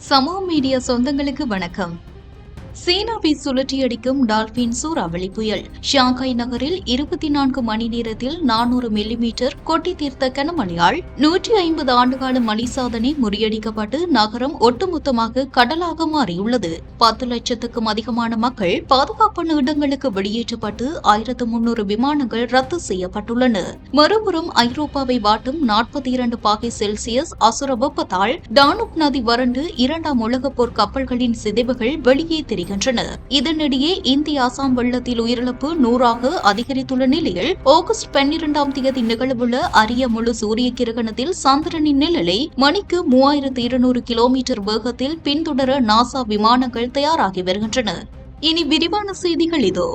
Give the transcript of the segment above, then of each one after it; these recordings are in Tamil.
சமூக மீடியா சொந்தங்களுக்கு வணக்கம். சீனாவை சுழற்றியடிக்கும் டால்பின் சூறாவளி புயல் ஷாங்காய் நகரில் 24 மணி நேரத்தில் 400 மில்லிமீட்டர் கொட்டி தீர்த்த கனமழையால் 150 ஆண்டுகால மழை சாதனை முறியடிக்கப்பட்டு நகரம் ஒட்டுமொத்தமாக கடலாக மாறியுள்ளது. 10 லட்சத்துக்கும் அதிகமான மக்கள் பாதுகாப்பான இடங்களுக்கு வெளியேற்றப்பட்டு 1300 விமானங்கள் ரத்து செய்யப்பட்டுள்ளன. மறுபுறம் ஐரோப்பாவை வாட்டும் 42 பாகை செல்சியஸ் அசுர வெப்பத்தால் டானுப் நதி வறண்டு 2ஆம் உலகப் போர் கப்பல்களின் சிதைவுகள் வெளியே தெரிகின்றன. இதனிடையே இந்திய அசாம் வெள்ளத்தில் உயிரிழப்பு 100ஆக அதிகரித்துள்ள நிலையில் ஆகஸ்ட் 12ஆம் தேதி நிகழவுள்ள அரிய முழு சூரிய கிரகணத்தில் சந்திரனின் நிழலை மணிக்கு 3200 கிலோமீட்டர் வேகத்தில் பின்தொடர நாசா விமானங்கள் தயாராகி வருகின்றன. இனி விரிவான செய்திகள் இதோ.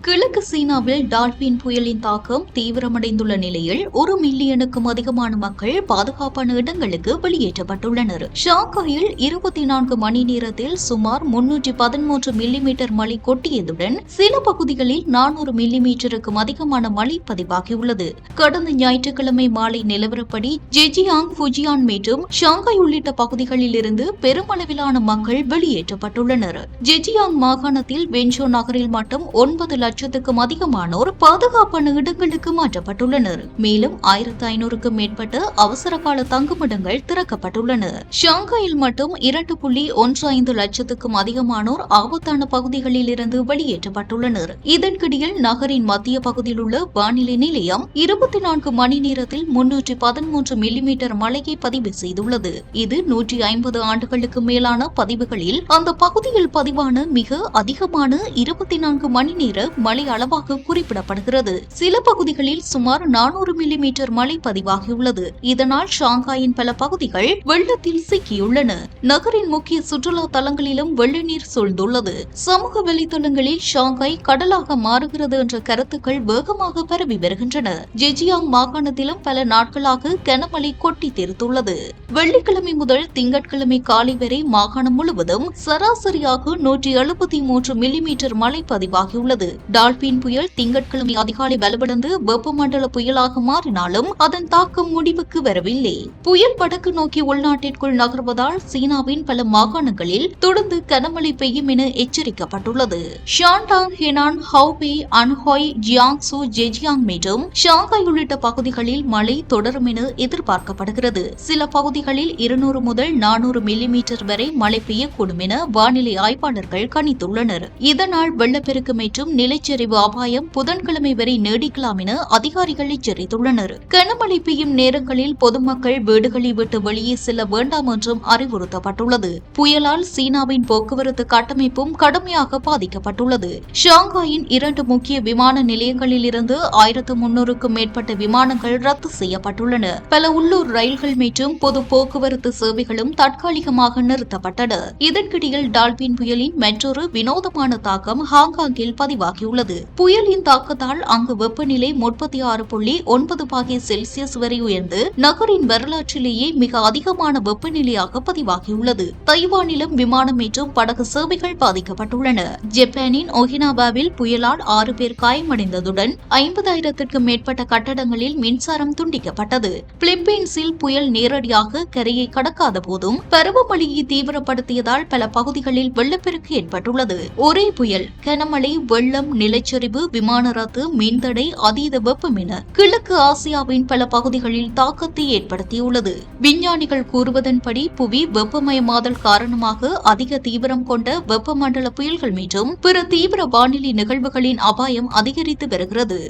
கிழக்கு சீனாவில் டால்பின் புயலின் தாக்கம் தீவிரமடைந்துள்ள நிலையில் 1 மில்லியனுக்கும் அதிகமான மக்கள் பாதுகாப்பான இடங்களுக்கு வெளியேற்றப்பட்டுள்ளனர். ஷாங்காயில் 24 மணி நேரத்தில் சுமார் 313 மில்லிமீட்டர் மழை கொட்டியதுடன் சில பகுதிகளில் 400 மில்லிமீட்டருக்கும் அதிகமான மழை பதிவாகியுள்ளது. கடந்த ஞாயிற்றுக்கிழமை மாலை நிலவரப்படி ஜெஜியாங், ஃபுஜியான் மற்றும் ஷாங்காய் உள்ளிட்ட பகுதிகளில் இருந்து பெருமளவிலான மக்கள் வெளியேற்றப்பட்டுள்ளனர். ஜெஜியாங் மாகாணத்தில் வென்சோ நகரில் மட்டும் 9 லட்சத்துக்கும் அதிகமானோர் பாதுகாப்பான இடங்களுக்கு மாற்றப்பட்டுள்ளனர். மேலும் 1500க்கும் மேற்பட்ட அவசரகால தங்குமிடங்கள் திறக்கப்பட்டுள்ளன. ஷாங்காயில் மட்டும் 2.15 லட்சத்துக்கும் அதிகமானோர் ஆபத்தான பகுதிகளில் இருந்து வெளியேற்றப்பட்டுள்ளனர். இதற்கிடையில் நகரின் மத்திய பகுதியில் உள்ள வானிலை நிலையம் 24 மணி நேரத்தில் 313 மில்லிமீட்டர் மழையை பதிவு செய்துள்ளது. இது 150 ஆண்டுகளுக்கு மேலான பதிவுகளில் அந்த பகுதியில் பதிவான மிக அதிகமான 24 மணி நேர மழை அளவாக குறிப்பிடப்படுகிறது. சில பகுதிகளில் சுமார் 400 மில்லிமீட்டர் மழை பதிவாகியுள்ளது. இதனால் ஷாங்காயின் பல பகுதிகள் வெள்ளத்தில் சிக்கியுள்ளன. நகரின் முக்கிய சுற்றுலா தலங்களிலும் வெள்ள நீர் சூழ்ந்துள்ளது. சமூக வலைதளங்களில் ஷாங்காய் கடலாக மாறுகிறது என்ற கருத்துக்கள் வேகமாக பரவி வருகின்றன. ஜெஜியாங் மாகாணத்திலும் பல நாட்களாக கனமழை கொட்டி தீர்த்துள்ளது. வெள்ளிக்கிழமை முதல் திங்கட்கிழமை காலை வரை மாகாணம் முழுவதும் சராசரியாக 173 மில்லிமீட்டர் மழை பதிவாகியுள்ளது. டால்பின் புயல் திங்கட்கிழமை அதிகாலை வலுவிழந்து வெப்பமண்டல புயலாக மாறினாலும் அதன் தாக்கம் முடிவுக்கு வரவில்லை. புயல் வடக்கு நோக்கி உள்நாட்டிற்குள் நகர்வதால் சீனாவின் பல மாகாணங்களில் தொடர்ந்து கனமழை பெய்யும் என எச்சரிக்கப்பட்டுள்ளது. ஷான்டாங், ஹெனான், ஹவுபே, அன்ஹாய், ஜியாங்சு, ஜெஜியாங் மற்றும் ஷாங்காய் உள்ளிட்ட பகுதிகளில் மழை தொடரும் என எதிர்பார்க்கப்படுகிறது. சில பகுதிகளில் 200 முதல் 400 மில்லிமீட்டர் வரை மழை பெய்யக்கூடும் என வானிலை ஆய்வாளர்கள் கணித்துள்ளனர். இதனால் வெள்ளப்பெருக்கு மற்றும் நிலச்சரிவு அபாயம் புதன்கிழமை வரை நீடிக்கலாம் என அதிகாரிகள் எச்சரித்துள்ளனர். கனமழை பெய்யும் நேரங்களில் பொதுமக்கள் வீடுகளை விட்டு வெளியே செல்ல வேண்டாம் என்றும் அறிவுறுத்தப்பட்டுள்ளது. புயலால் சீனாவின் போக்குவரத்து கட்டமைப்பும் கடுமையாக பாதிக்கப்பட்டுள்ளது. ஷாங்காயின் 2 முக்கிய விமான நிலையங்களில் இருந்து 1300க்கும் மேற்பட்ட விமானங்கள் ரத்து செய்யப்பட்டுள்ளன. பல உள்ளூர் ரயில்கள் மற்றும் பொது போக்குவரத்து சேவைகளும் தற்காலிகமாக நிறுத்தப்பட்டன. இதற்கிடையில் டால்பின் புயலின் மற்றொரு வினோதமான தாக்கம் ஹாங்காங்கில் பதிவாகியுள்ளது. புயலின் தாக்கத்தால் அங்கு வெப்பநிலை 36.9 பாகை செல்சியஸ் வரை உயர்ந்து நகரின் வரலாற்றிலேயே மிக அதிகமான வெப்பநிலையாக பதிவாகியுள்ளது. தைவானிலும் விமானம் மற்றும் படகு சேவைகள் பாதிக்கப்பட்டுள்ளன. ஜப்பானின் ஒகினாவாவில் புயலால் 6 பேர் காயமடைந்ததுடன் 50,000க்கும் மேற்பட்ட கட்டடங்களில் மின்சாரம் துண்டிக்கப்பட்டது. பிலிப்பீன்ஸில் புயல் நேரடியாக கரையை கடக்காத போதும் பருவமழையை தீவிரப்படுத்தியதால் பல பகுதிகளில் வெள்ளப்பெருக்கு ஏற்பட்டுள்ளது. ஒரே புயல், கனமழை, வெள்ளம், நிலச்சரிவு, விமான ரத்து, மின்தடை, அதீத வெப்பம் என கிழக்கு ஆசியாவின் பல பகுதிகளில் தாக்கத்தை ஏற்படுத்தியுள்ளது. விஞ்ஞானிகள் கூறுவதன்படி புவி வெப்பமயமாதல் காரணமாக அதிக தீவிரம் கொண்ட வெப்பமண்டல புயல்கள் மற்றும் பிற தீவிர வானிலை நிகழ்வுகளின் அபாயம் அதிகரித்து வருகிறது.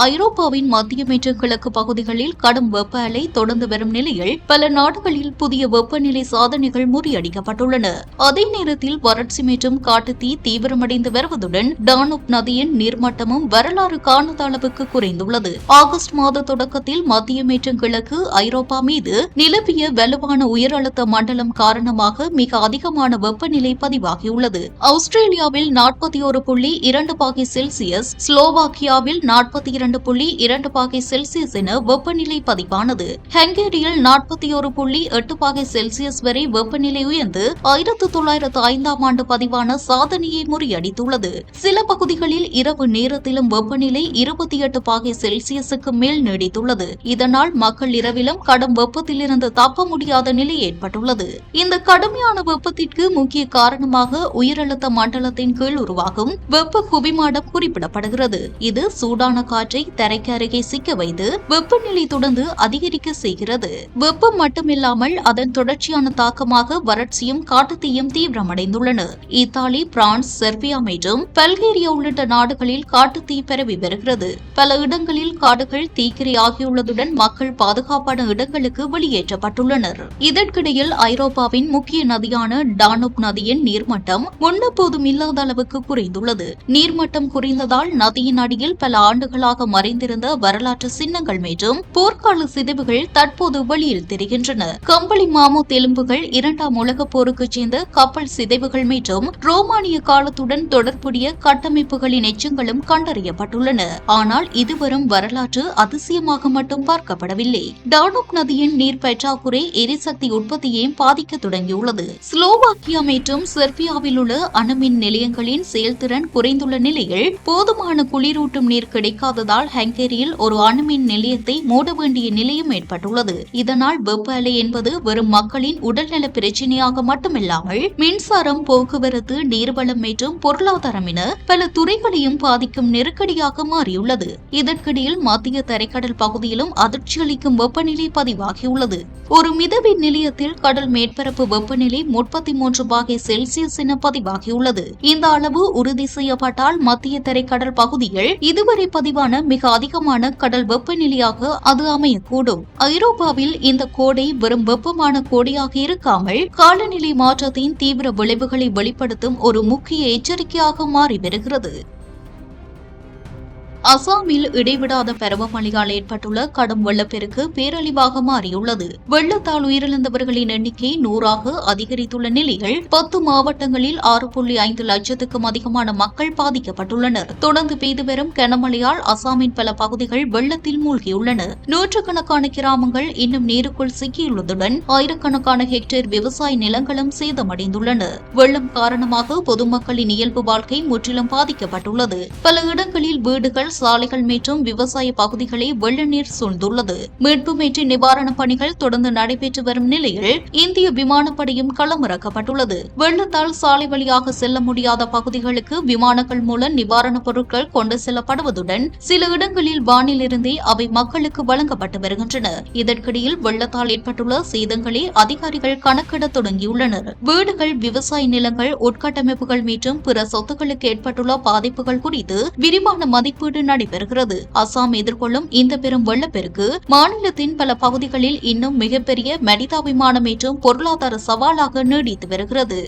ஐரோப்பாவின் மத்திய மற்றும் கிழக்கு பகுதிகளில் கடும் வெப்ப அலை தொடர்ந்து வரும் நிலையில் பல நாடுகளில் புதிய வெப்பநிலை சாதனைகள் முறியடிக்கப்பட்டுள்ளன. அதே நேரத்தில் வறட்சி மற்றும் காட்டுத்தீ தீவிரமடைந்து வருவதுடன் டானுப் நதியின் நீர்மட்டமும் வரலாறு காணாத அளவுக்கு குறைந்துள்ளது. ஆகஸ்ட் மாத தொடக்கத்தில் மத்திய மற்றும் கிழக்கு ஐரோப்பா மீது நிலவிய வலுவான உயர் அழுத்த மண்டலம் காரணமாக மிக அதிகமான வெப்பநிலை பதிவாகியுள்ளது. ஆஸ்திரேலியாவில் 41.2 பாகை செல்சியஸ், ஸ்லோவாக்கியாவில் 42 42.2 பாகை செல்சியஸ் என வெப்பநிலை பதிவானது. ஹங்கேரியில் 41.8 பாகை செல்சியஸ் வரை வெப்பநிலை உயர்ந்து 1905ஆம் ஆண்டு பதிவான சாதனையை முறியடித்துள்ளது. சில பகுதிகளில் இரவு நேரத்திலும் வெப்பநிலை 28 பாகை செல்சியஸுக்கு மேல் நீடித்துள்ளது. இதனால் மக்கள் இரவிலும் கடும் வெப்பத்திலிருந்து தப்ப முடியாத நிலை ஏற்பட்டுள்ளது. இந்த கடுமையான வெப்பத்திற்கு முக்கிய காரணமாக உயரழுத்த மண்டலத்தின் கீழ் உருவாகும் வெப்ப குவிமாடம் குறிப்பிடப்படுகிறது. இது சூடான காற்றை தரைக்கு அருகே சிக்க வைத்து வெப்பநிலை தொடர்ந்து அதிகரிக்க செய்கிறது. வெப்பம் மட்டுமில்லாமல் அதன் தொடர்ச்சியான தாக்கமாக வறட்சியும் காட்டுத்தீயும் தீவிரமடைந்துள்ளன. இத்தாலி, பிரான்ஸ், செர்பியா மற்றும் பல்கேரியா உள்ளிட்ட நாடுகளில் காட்டுத்தீ பரவி வருகிறது. பல இடங்களில் காடுகள் தீக்கிரை ஆகியுள்ளதுடன் மக்கள் பாதுகாப்பான இடங்களுக்கு வெளியேற்றப்பட்டுள்ளனர். இதற்கிடையில் ஐரோப்பாவின் முக்கிய நதியான டானுப் நதியின் நீர்மட்டம் முன்னெப்போதும் இல்லாத அளவுக்கு குறைந்துள்ளது. நீர்மட்டம் குறைந்ததால் நதியின் அடியில் பல ஆண்டுகளாக மறைந்திருந்த வரலாற்று சின்னங்கள் மற்றும் போர்க்கால சிதைவுகள் தற்போது வெளியில் தெரிகின்றன. கம்பளி மாமூத் எலும்புகள், இரண்டாம் உலகப் போருக்கு சேர்ந்த கப்பல் சிதைவுகள் மற்றும் ரோமானிய காலத்துடன் தொடர்புடைய கட்டமைப்புகளின் எச்சங்களும் கண்டறியப்பட்டுள்ளன. ஆனால் இதுவரும் வரலாற்று அதிசயமாக மட்டும் பார்க்கப்படவில்லை. டானுப் நதியின் நீர் பற்றாக்குறை எரிசக்தி உற்பத்தியையும் பாதிக்க தொடங்கியுள்ளது. ஸ்லோவாக்கியா மற்றும் செர்பியாவில் உள்ள அணுமின் நிலையங்களின் செயல்திறன் குறைந்துள்ள நிலையில் போதுமான குளிரூட்டும் நீர் கிடைக்காததால் ஹங்கேரியில் ஒரு அணுமின் நிலையத்தை மூட வேண்டிய நிலையும் ஏற்பட்டுள்ளது. இதனால் வெப்ப அலை என்பது வெறும் மக்களின் உடல்நல பிரச்சினையாக மட்டுமில்லாமல் மின்சாரம், போக்குவரத்து, நீர்வளம் மற்றும் பொருளாதாரம் என பல துறைகளையும் பாதிக்கும் நெருக்கடியாக மாறியுள்ளது. இதற்கிடையில் மத்திய தரைக்கடல் பகுதியிலும் அதிர்ச்சியளிக்கும் வெப்பநிலை பதிவாகியுள்ளது. ஒரு மிதவின் நிலையத்தில் கடல் மேற்பரப்பு வெப்பநிலை 33 பாகை செல்சியஸ் என பதிவாகியுள்ளது. இந்த அளவு உறுதி செய்யப்பட்டால் மத்திய தரைக்கடல் பகுதியில் இதுவரை பதிவான மிக அதிகமான கடல் வெப்பநிலையாக அது அமையக்கூடும். ஐரோப்பாவில் இந்த கோடை வெறும் வெப்பமான கோடையாக இருக்காமல் காலநிலை மாற்றத்தின் தீவிர விளைவுகளை வெளிப்படுத்தும் ஒரு முக்கிய எச்சரிக்கையாக மாறி வருகிறது. அசாமில் இடைவிடாத பருவமழையால் ஏற்பட்டுள்ள கடும் வெள்ளப்பெருக்கு பேரழிவாக மாறியுள்ளது. வெள்ளத்தால் உயிரிழந்தவர்களின் எண்ணிக்கை 100ஆக அதிகரித்துள்ள நிலையில் 10 மாவட்டங்களில் 6.5 லட்சத்துக்கும் அதிகமான மக்கள் பாதிக்கப்பட்டுள்ளனர். தொடர்ந்து பெய்து வரும் கனமழையால் அசாமின் பல பகுதிகள் வெள்ளத்தில் மூழ்கியுள்ளன. நூற்றுக்கணக்கான கிராமங்கள் இன்னும் நீருக்குள் சிக்கியுள்ளதுடன் ஆயிரக்கணக்கான ஹெக்டேர் விவசாய நிலங்களும் சேதமடைந்துள்ளன. வெள்ளம் காரணமாக பொதுமக்களின் இயல்பு வாழ்க்கை முற்றிலும் பாதிக்கப்பட்டுள்ளது. பல இடங்களில் வீடுகள், சாலைகள் மற்றும் விவசாய பகுதிகளை வெள்ள நீர் சூழ்ந்துள்ளது. மீட்பு மற்றும் நிவாரணப் பணிகள் தொடர்ந்து நடைபெற்று வரும் நிலையில் இந்திய விமானப்படையும் களமிறக்கப்பட்டுள்ளது. வெள்ளத்தால் சாலை வழியாக செல்ல முடியாத பகுதிகளுக்கு விமானங்கள் மூலம் நிவாரணப் பொருட்கள் கொண்டு செல்லப்படுவதுடன் சில இடங்களில் வானிலிருந்தே அவை மக்களுக்கு வழங்கப்பட்டு வருகின்றன. இதற்கிடையில் வெள்ளத்தால் ஏற்பட்டுள்ள சேதங்களை அதிகாரிகள் கணக்கிட தொடங்கியுள்ளனர். வீடுகள், விவசாய நிலங்கள், உட்கட்டமைப்புகள் மற்றும் பிற சொத்துக்களுக்கு ஏற்பட்டுள்ள பாதிப்புகள் குறித்து விரிவான மதிப்பீடு நடைபெறுகிறது. அசாம் எதிர்கொள்ளும் இந்த பெரும் வெள்ளப்பெருக்கு மாநிலத்தின் பல பகுதிகளில் இன்னும் மிகப்பெரிய மனிதாபிமான மற்றும் பொருளாதார சவாலாக நீடித்து வருகிறது.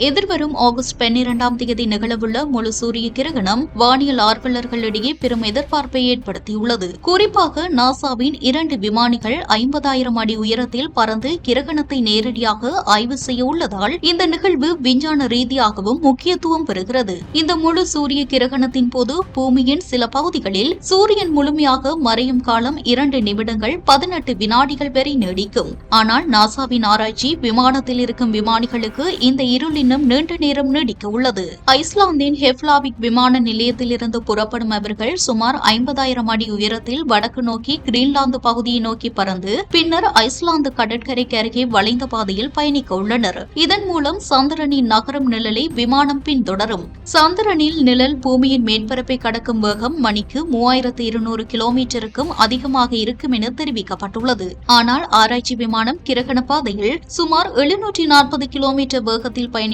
எதிர்வரும் ஆகஸ்ட் 12ஆம் தேதி நிகழவுள்ள முழு சூரிய கிரகணம் வானியல் ஆர்வலர்களிடையே பெரும் எதிர்பார்ப்பை ஏற்படுத்தியுள்ளது. குறிப்பாக நாசாவின் 2 விமானிகள் 50,000 அடி உயரத்தில் பறந்து கிரகணத்தை நேரடியாக ஆய்வு செய்ய உள்ளதால் இந்த நிகழ்வு விஞ்ஞான ரீதியாகவும் முக்கியத்துவம் பெறுகிறது. இந்த முழு சூரிய கிரகணத்தின் போது பூமியின் சில பகுதிகளில் சூரியன் முழுமையாக மறையும் காலம் 2 நிமிடங்கள் 18 வினாடிகள் வரை நீடிக்கும். ஆனால் நாசாவின் ஆராய்ச்சி விமானத்தில் இருக்கும் விமானிகளுக்கு இந்த இருளின் இன்னும் நீண்ட நேரம் நீடிக்க உள்ளது. ஐஸ்லாந்தின் ஹெஃப்லாவிக் விமான நிலையத்திலிருந்து புறப்படும் அவர்கள் சுமார் 50,000 அடி உயரத்தில் வடக்கு நோக்கி கிரீன்லாந்து பகுதியை நோக்கி பறந்து பின்னர் ஐஸ்லாந்து கடற்கரைக்கு அருகே வளைந்த பாதையில் பயணிக்க உள்ளனர். இதன் மூலம் சந்திரனின் நகரும் நிழலை விமானம் பின்தொடரும். சந்திரனில் நிழல் பூமியின் மேற்பரப்பை கடக்கும் வேகம் மணிக்கு 3200 கிலோமீட்டருக்கும் அதிகமாக இருக்கும் என தெரிவிக்கப்பட்டுள்ளது. ஆனால் ஆராய்ச்சி விமானம் கிரகண பாதையில் சுமார் 740 கிலோமீட்டர் வேகத்தில் பயணிப்பதால்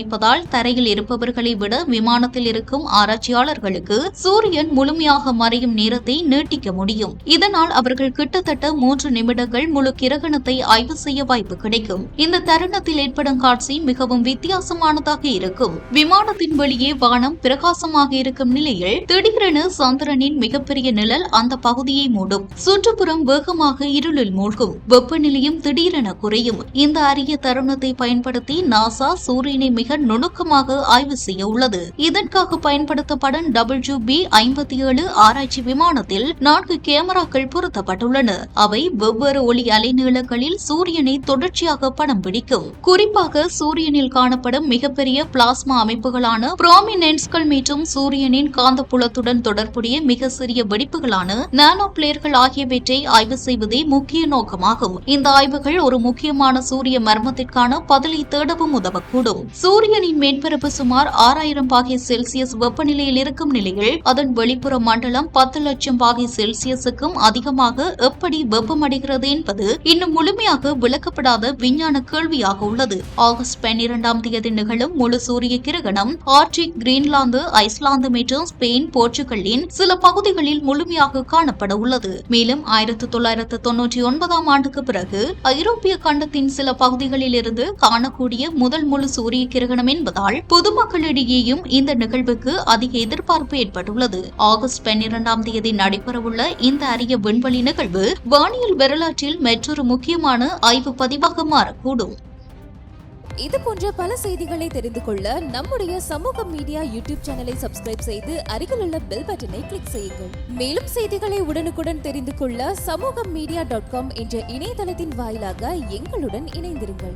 தரையில் இருப்பவர்களை விட விமானத்தில் இருக்கும் ஆராய்ச்சியாளர்களுக்கு சூரியன் முழுமையாக மறையும் நேரத்தை நீட்டிக்க முடியும். இதனால் அவர்கள் கிட்டத்தட்ட 3 நிமிடங்கள் முழு கிரகணத்தை ஆய்வு செய்ய வாய்ப்பு கிடைக்கும். இந்த தருணத்தில் ஏற்படும் காட்சி மிகவும் வித்தியாசமானதாக இருக்கும். விமானத்தின் வெளியே வானம் பிரகாசமாக இருக்கும் நிலையில் திடீரென சந்திரனின் மிகப்பெரிய நிழல் அந்த பகுதியை மூடும். சுற்றுப்புறம் வேகமாக இருளில் மூழ்கும். வெப்பநிலையும் திடீரென குறையும். இந்த அரிய தருணத்தை பயன்படுத்தி நாசா சூரியனை மிக மிக நுணுக்கமாக ஆய்வு செய்ய உள்ளது. இதற்காக பயன்படுத்தப்படும் WB-57 ஆராய்ச்சி விமானத்தில் 4 கேமராக்கள் பொருத்தப்பட்டுள்ளன. அவை வெவ்வேறு ஒளி அலைநீளங்களில் சூரியனை தொடர்ச்சியாக படம் பிடிக்கும். குறிப்பாக சூரியனில் காணப்படும் மிகப்பெரிய பிளாஸ்மா அமைப்புகளான புரோமினென்ஸ்கள் மற்றும் சூரியனின் காந்தப்புலத்துடன் தொடர்புடைய மிக சிறிய வெடிப்புகளான நானோ பிளேர்கள் ஆகியவற்றை ஆய்வு செய்வதே முக்கிய நோக்கமாகும். இந்த ஆய்வுகள் ஒரு முக்கியமான சூரிய மர்மத்திற்கான பதிலை தேடவும் உதவக்கூடும். சூரியனின் மேற்பரப்பு சுமார் 6000 பாகை செல்சியஸ் வெப்பநிலையில் இருக்கும் நிலையில் அதன் வெளிப்புற மண்டலம் 10 லட்சம் பாகை செல்சியஸுக்கும் அதிகமாக எப்படி வெப்பமடைகிறது என்பது இன்னும் முழுமையாக விளக்கப்படாத விஞ்ஞான கேள்வியாக உள்ளது. ஆகஸ்ட் 12ஆம் தேதி நிகழும் முழு சூரிய கிரகணம் ஆர்டிக், கிரீன்லாந்து, ஐஸ்லாந்து மற்றும் ஸ்பெயின், போர்ச்சுகலின் சில பகுதிகளில் முழுமையாக காணப்பட உள்ளது. மேலும் 1999ஆம் ஆண்டுக்கு பிறகு ஐரோப்பிய கண்டத்தின் சில பகுதிகளில் இருந்து காணக்கூடிய முதல் முழு சூரிய கிரகணம் என்பதால் பொதுமக்களிடையேயும் இந்த நிகழ்வுக்கு அதிக எதிர்பார்ப்பு ஏற்பட்டுள்ளது. ஆகஸ்ட் 12ஆம் தேதி நடைபெறவுள்ள இந்த அரிய விண்வெளி நிகழ்வு வானியல் வரலாற்றில் மற்றொரு முக்கியமான ஆய்வு பதிவாக மாறக்கூடும். இது போன்ற பல செய்திகளை தெரிந்து கொள்ள நம்முடைய சமூக மீடியா யூடியூப் சேனலை சப்ஸ்கிரைப் செய்து அருகில் உள்ள பெல் பட்டனை கிளிக் செய்யுங்கள். மேலும் செய்திகளை உடனுக்குடன் தெரிந்து கொள்ள சமூகமீடியா.com என்ற இணையதளத்தின் வாயிலாக எங்களுடன் இணைந்திருங்கள்.